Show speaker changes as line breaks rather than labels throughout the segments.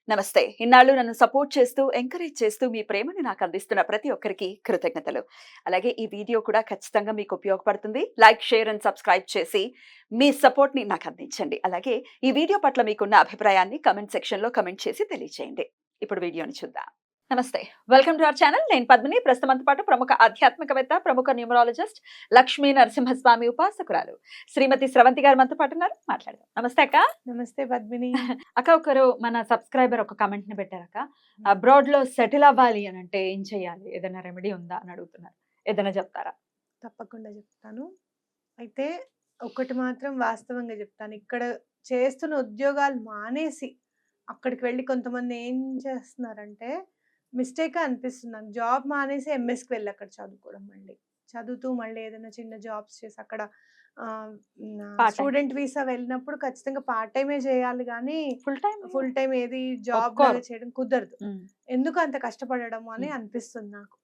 నమస్తే. ఇన్నాళ్ళు నన్ను సపోర్ట్ చేస్తూ, ఎంకరేజ్ చేస్తూ మీ ప్రేమని నాకు అందిస్తున్న ప్రతి ఒక్కరికి కృతజ్ఞతలు. అలాగే ఈ వీడియో కూడా ఖచ్చితంగా మీకు ఉపయోగపడుతుంది. లైక్, షేర్ అండ్ సబ్స్క్రైబ్ చేసి మీ సపోర్ట్‌ని నాకు అందించండి. అలాగే ఈ వీడియో పట్ల మీకున్న అభిప్రాయాన్ని కామెంట్ సెక్షన్‌లో కామెంట్ చేసి తెలియజేయండి. ఇప్పుడు వీడియోని చూద్దాం. నమస్తే. Welcome to our channel. నేను పద్మిని. ప్రస్తుతం మనతో పాటు ప్రముఖ ఆధ్యాత్మికవేత్త, ప్రముఖ న్యూమరాలజిస్ట్, లక్ష్మీ నరసింహస్వామి ఉపాసకురాలు శ్రీమతి స్రవంతి గారు మనతో పాటు ఉన్నారు. మాట్లాడదాం. నమస్తే అక్క.
నమస్తే పద్మిని.
అక్క, ఒకరు మన సబ్స్క్రైబర్ ఒక కమెంట్ ని పెట్టారక్క. అబ్రాడ్ లో సెటిల్ అవ్వాలి అని అంటే ఏం చేయాలి, ఏదైనా రెమెడీ ఉందా అని అడుగుతున్నారు. ఏదైనా చెప్తారా?
తప్పకుండా చెప్తాను. అయితే ఒకటి మాత్రం వాస్తవంగా చెప్తాను. ఇక్కడ చేస్తున్న ఉద్యోగాలు మానేసి అక్కడికి వెళ్ళి కొంతమంది ఏం చేస్తున్నారంటే మిస్టేక్ అనిపిస్తుంది నాకు. జాబ్ మానేసి ఎంఎస్కి వెళ్ళి అక్కడ చదువుకోవడం, మళ్ళీ చదువుతూ మళ్ళీ ఏదైనా చిన్న జాబ్స్ చేసి అక్కడ స్టూడెంట్ వీసా వెళ్ళినప్పుడు ఖచ్చితంగా పార్ట్ టైమే చేయాలి, కానీ ఫుల్ టైం ఏది జాబ్ చేయడం కుదరదు. ఎందుకు అంత కష్టపడడం అని అనిపిస్తుంది నాకు.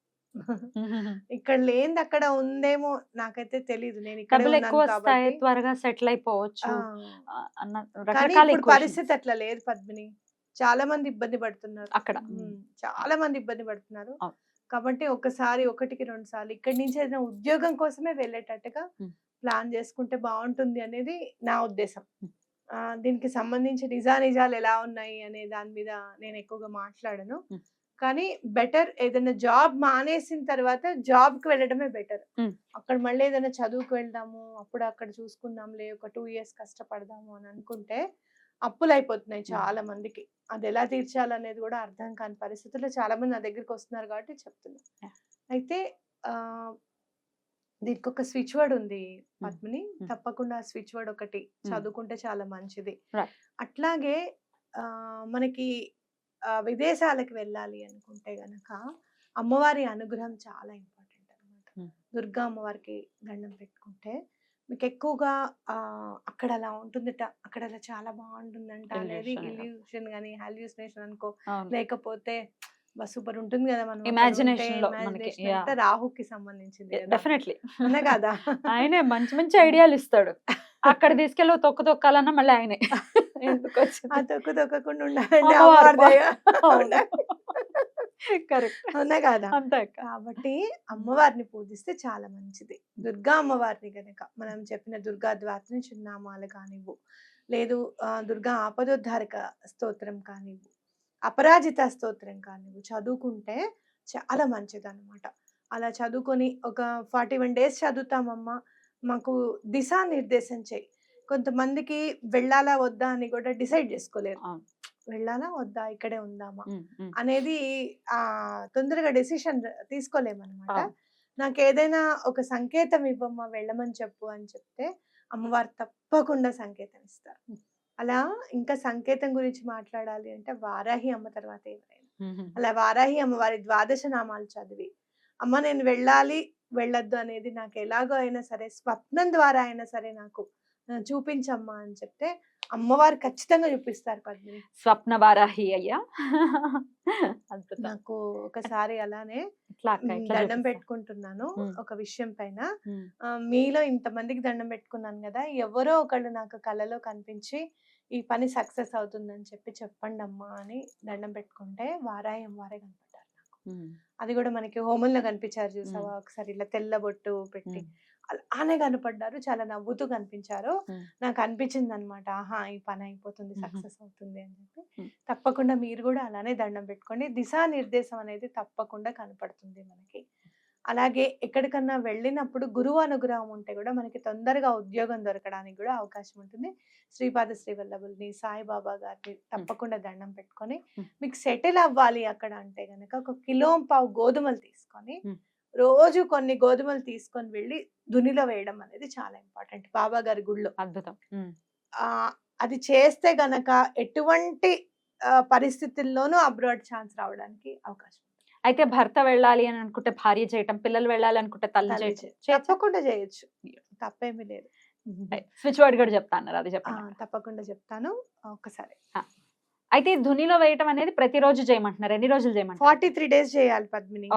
ఇక్కడ లేనిది అక్కడ ఉందేమో నాకైతే తెలీదు. నేను ఇక్కడ
త్వరగా సెటిల్ అయిపోవచ్చు.
కానీ ఇప్పుడు పరిస్థితి అట్లా లేదు పద్మిని. చాలా మంది ఇబ్బంది పడుతున్నారు అక్కడ. చాలా మంది ఇబ్బంది పడుతున్నారు. కాబట్టి ఒకసారి, ఒకటికి 2 సార్లు ఇక్కడి నుంచి ఏదైనా ఉద్యోగం కోసమే వెళ్ళేటట్టుగా ప్లాన్ చేసుకుంటే బాగుంటుంది అనేది నా ఉద్దేశం. దీనికి సంబంధించి నిజాలు ఎలా ఉన్నాయి అనే దాని మీద నేను ఎక్కువగా మాట్లాడను. కానీ బెటర్ ఏదైనా జాబ్ మానేసిన తర్వాత జాబ్ కి వెళ్ళడమే బెటర్. అక్కడ మళ్ళీ ఏదైనా చదువుకు వెళ్దాము, అప్పుడు అక్కడ చూసుకుందాంలే, ఒక 2 years కష్టపడదాము అని అనుకుంటే అప్పులు అయిపోతున్నాయి చాలా మందికి. అది ఎలా తీర్చాలనేది కూడా అర్థం కాని పరిస్థితుల్లో చాలా మంది నా దగ్గరికి వస్తున్నారు కాబట్టి చెప్తున్నా. అయితే దీనికి ఒక స్విచ్ వర్డ్ ఉంది పద్మిని. తప్పకుండా స్విచ్ వర్డ్ ఒకటి చదువుకుంటే చాలా మంచిది. అట్లాగే మనకి విదేశాలకు వెళ్ళాలి అనుకుంటే గనక అమ్మవారి అనుగ్రహం చాలా ఇంపార్టెంట్ అనమాట. దుర్గా అమ్మవారికి దండం పెట్టుకుంటే మీకు ఎక్కువగా అక్కడ అలా ఉంటుందట, అక్కడ అలా చాలా బాగుంటుందంట అనేది ఇల్యూషన్ గానీ హాల్యూసినేషన్ అనుకో, లేకపోతే సూపర్ ఉంటుంది కదా మనం ఇమాజినేషన్. రాహుకి సంబంధించింది కదా
ఆయనే మంచి మంచి ఐడియాలు ఇస్తాడు. అక్కడ తీసుకెళ్ళి తొక్కాలన్నా మళ్ళీ ఆయనే
తొక్కకుండా ఉండాలంటే అవునా కదా. కాబట్టి అమ్మవారిని పూజిస్తే చాలా మంచిది. దుర్గా అమ్మవారిని గనక మనం చెప్పిన దుర్గా ద్వాత్రి చిన్నామాలు కానివ్వు, లేదు దుర్గా ఆపదోద్ధారక స్తోత్రం కానివ్వు, అపరాజిత స్తోత్రం కానివ్వు చదువుకుంటే చాలా మంచిది అనమాట. అలా చదువుకొని ఒక 41 days చదువుతామమ్మా, మాకు దిశానిర్దేశం చేయి. కొంతమందికి వెళ్ళాలా వద్దా అని కూడా డిసైడ్ చేసుకోలేరు. వెళ్ళాలా వద్దా, ఇక్కడే ఉందామా అనేది తొందరగా డెసిషన్ తీసుకోలేమన్నమాట. నాకు ఏదైనా ఒక సంకేతం ఇవ్వమ్మా, వెళ్ళమని చెప్పు అని చెప్తే అమ్మవారు తప్పకుండా సంకేతం ఇస్తారు. అలా ఇంకా సంకేతం గురించి మాట్లాడాలి అంటే వారాహి అమ్మ తర్వాత ఎవరైనా అలా వారాహి అమ్మవారి 12 నామాలు చదివి, అమ్మ నేను వెళ్ళాలి వెళ్ళొద్దు అనేది నాకు ఎలాగో అయినా సరే స్వప్నం ద్వారా అయినా సరే నాకు చూపించమ్మా అని చెప్తే అమ్మవారు ఖచ్చితంగా చూపిస్తారు పద్మిని.
స్వప్న వారాహి అయ్యా.
నాకు ఒకసారి అలానే దండం పెట్టుకుంటున్నాను ఒక విషయం పైన. మీలో ఇంతమందికి దండం పెట్టుకున్నాను కదా, ఎవరో ఒకళ్ళు నాకు కళలో కనిపించి ఈ పని సక్సెస్ అవుతుందని చెప్పండి అమ్మా అని దండం పెట్టుకుంటే వారాహి అమ్మవారే కనపడ్డారు నాకు. అది కూడా మనకి హోమంలో కనిపించారు చూసావా, ఒకసారి ఇలా తెల్ల బొట్టు పెట్టి అలానే కనపడ్డారు. చాలా నవ్వుతూ కనిపించారు. నాకు అనిపించింది అనమాట, ఆహా ఈ పని అయిపోతుంది, సక్సెస్ అవుతుంది అని చెప్పి. తప్పకుండా మీరు కూడా అలానే దండం పెట్టుకోండి. దిశానిర్దేశం అనేది తప్పకుండా కనపడుతుంది మనకి. అలాగే ఎక్కడికన్నా వెళ్ళినప్పుడు గురువు అనుగ్రహం ఉంటే కూడా మనకి తొందరగా ఉద్యోగం దొరకడానికి కూడా అవకాశం ఉంటుంది. శ్రీపాద శ్రీవల్లభుల్ని, సాయిబాబా గారిని తప్పకుండా దండం పెట్టుకొని మీకు సెటిల్ అవ్వాలి అక్కడ అంటే గనక 1.5 కిలో గోధుమలు తీసుకొని రోజు కొన్ని గోధుమలు తీసుకొని వెళ్ళి దునిలో వేయడం అనేది చాలా ఇంపార్టెంట్. బాబా గారి గుళ్ళో
అద్భుతం.
అది చేస్తే గనక ఎటువంటి పరిస్థితుల్లోనూ అబ్రాడ్ ఛాన్స్ రావడానికి అవకాశం.
అయితే భర్త వెళ్ళాలి అని అనుకుంటే భార్య చేయటం, పిల్లలు వెళ్ళాలి అనుకుంటే తల్లి చేయటం
తప్పకుండా చేయొచ్చు, తప్పేమీ లేదు.
స్విచ్ వర్డ్ కూడా చెప్తాను, అది చెప్పండి.
తప్పకుండా చెప్తాను ఒకసారి.
అయితే ధునిలో వేయటం అనేది ప్రతిరోజు చేయమంటున్నారు. ఎన్ని రోజులు చేయమంటారు?
43 days చేయాలి పద్మిని.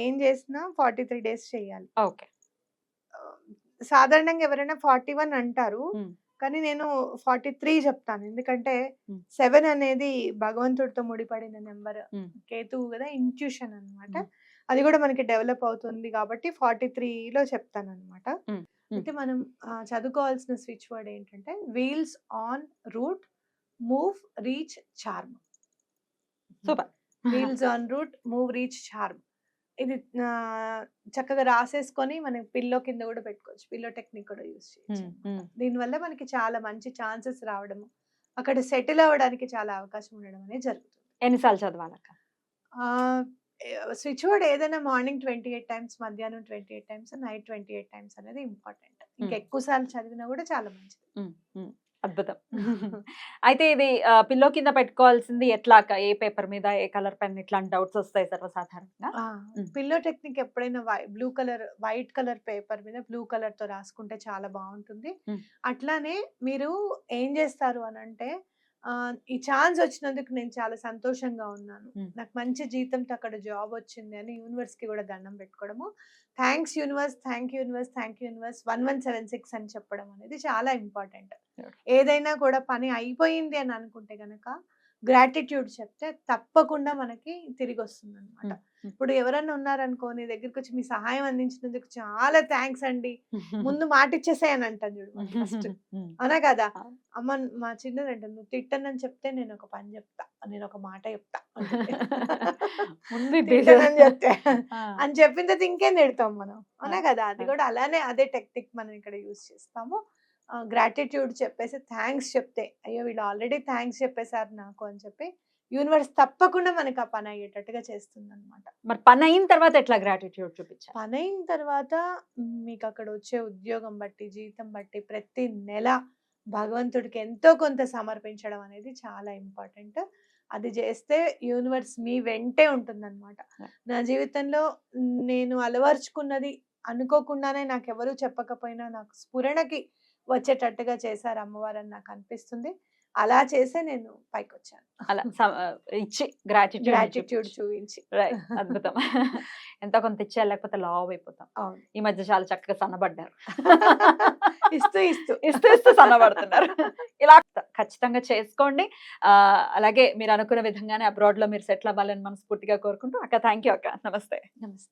ఏం చేసినా 43 days చేయాలి.
ఓకే.
సాధారణంగా ఎవరైనా 41 అంటారు, కానీ నేను 43 చెప్తాను. ఎందుకంటే
హ్మ్.
7 అనేది భగవంతుడితో ముడిపడిన నెంబర్.
హ్మ్.
కేతువు గదా! ఇంట్యూషన్ అన్నమాట.
హ్మ్.
అది గూడా మనకి డెవలప్ అవుతుంది కాబట్టి 43లో చెప్తానన్నమాట.
హ్మ్. హ్మ్.
అయితే మనం చదువుకోవాల్సిన స్విచ్ వర్డ్ ఏంటంటే wheels on route move reach charm.
Super.
Wheels on route move reach charm. ఇది చక్కగా రాసేసుకొని మనం పిల్లో కింద గూడా పెట్టుకోవచ్చు. పిల్లో టెక్నిక్ కూడా యూజ్ చేయొచ్చు
హ్మ్.
అన్నమాట.
హ్మ్.
దీనివల్ల మనకి చాలా మంచి ఛాన్సెస్ రావడము, అక్కడ సెటిల్ అవ్వడానికి చాలా అవకాశం ఉండడం అనేది జరుగుతుంది.
ఎన్ని సార్లు చదవాలక్క?
ఆహ్, స్విచ్ వర్డ్ ఏదైనా మార్నింగ్ 28 టైమ్స్, మధ్యాహ్నం 28 టైమ్స్, నైట్ 28 టైమ్స్ అనేది ఇంపార్టెంట్. ఇంకా
హ్మ్.
ఎక్కువ సార్లు చదివినా గూడా చాలా మంచిది.
హ్మ్. హ్మ్. అద్భుతం. అయితే ఇది పిల్లో కింద పెట్టుకోవాల్సింది ఎట్లా అక్క? ఏ పేపర్ మీద, ఏ కలర్ పెన్ ఇట్లాంటి డౌట్స్ వస్తాయి సర్వసాధారణంగా.
ఆ!
హ్మ్.
పిల్లో టెక్నిక్ ఎప్పుడైనా వైట్ కలర్ పేపర్ మీద బ్లూ కలర్‌తో రాసుకుంటే చాలా బావుంటుంది.
హ్మ్.
అట్లానే మీరు ఏం జేస్తారు అనంటే ఈ ఛాన్స్ వచ్చినందుకు నేను చాలా సంతోషంగా ఉన్నాను.
హ్మ్.
నాకు మంచి జీతంతో అక్కడ జాబ్ వచ్చింది అని యూనివర్స్‌కి గూడా దండం పెట్టుకోవడము. Thanks universe, thank you universe, thank you universe 1176 అని చెప్పడం అనేది చాలా ఇంపార్టెంట్. ఏదైనా కూడా పని అయిపోయింది అని అనుకుంటే గనక గ్రాటిట్యూడ్ చెప్తే తప్పకుండా మనకి తిరిగొస్తుందనమాట.
హ్మ్. హ్మ్.
ఇప్పుడు ఎవరన్నా ఉన్నారనుకో నీ దగ్గరికొచ్చి మీ సహాయం అందించినందుకు చాలా థాంక్స్ అండి. ముందు మాటిచ్చేసేయ్ అని అంటాను చూడు మనం ఫస్ట్.
హ్మ్.
అవునా కదా!
అవును.
అమ్మ మా చిన్నదంటది "నువ్వు తిట్టనని చెప్తే నేనొక పని చెప్తా. నేనొక మాట చెప్తా" అంటది.
ముందు ఇది
తిట్టనని చెప్తే
ఆ!
అని చెప్పిన తర్వాత ఇంకేం తిడతాం మనం.
ఆ!
అవునా కదా! అది
ఆ!
కూడా అలానే అదే టెక్నిక్ మనం ఇక్కడ యూజ్ చేస్తాము. గ్రాటిట్యూడ్ చెప్పేసి థాంక్స్ చెప్తే, అయ్యో! వీళ్ళు ఆల్రెడీ థాంక్స్ చెప్పేసారు నాకు అని చెప్పి యూనివర్స్ తప్పకుండా మనకి ఆ పని అయ్యేటట్టుగా చేస్తుందన్నమాట.
మరి పనయిన తర్వాత ఎట్లా గ్రాటిట్యూడ్ చూపించాలి?
పనైన తర్వాత మీకక్కడ వచ్చే ఉద్యోగం బట్టి, జీతం బట్టి ప్రతి నెల భగవంతుడికి ఎంతో కొంత సమర్పించడం అనేది చాలా ఇంపార్టెంట్. అది చేస్తే యూనివర్స్ మీ వెంటే ఉంటుందన్నమాట. నా జీవితంలో నేను అలవరుచుకున్నది అనుకోకుండానే నాకెవరు చెప్పకపోయినా నాకు స్ఫురణకి వచ్చేటట్టుగా చేశారు అమ్మవారని నాకు అనిపిస్తుంది. అలా చేసే నేను పైకొచ్చాను.
అలా ఇచ్చి గ్రాటిట్యూడ్‌ని
గ్రాటిట్యూడ్
చూపించి.
చూయించి.
రైట్. అద్భుతం. ఎంతో కొంత ఇచ్చేయాలి లేకపోతే లావయిపోతాం.
అవును.
ఈ మధ్య చాలా చక్కగా సన్నబడ్డారు.
ఇస్తూ ఇస్తూ.
ఇస్తూ సన్నబడుతున్నారు. ఇలా ఖచ్చితంగా చేసుకోండి. అలాగే మీరు అనుకున్న విధంగానే అబ్రాడ్‌లో మీరు సెటిల్ అవ్వాలని మనస్ఫూర్తిగా కోరుకుంటూ అక్క థాంక్ యూ అక్క. నమస్తే.
నమస్తే.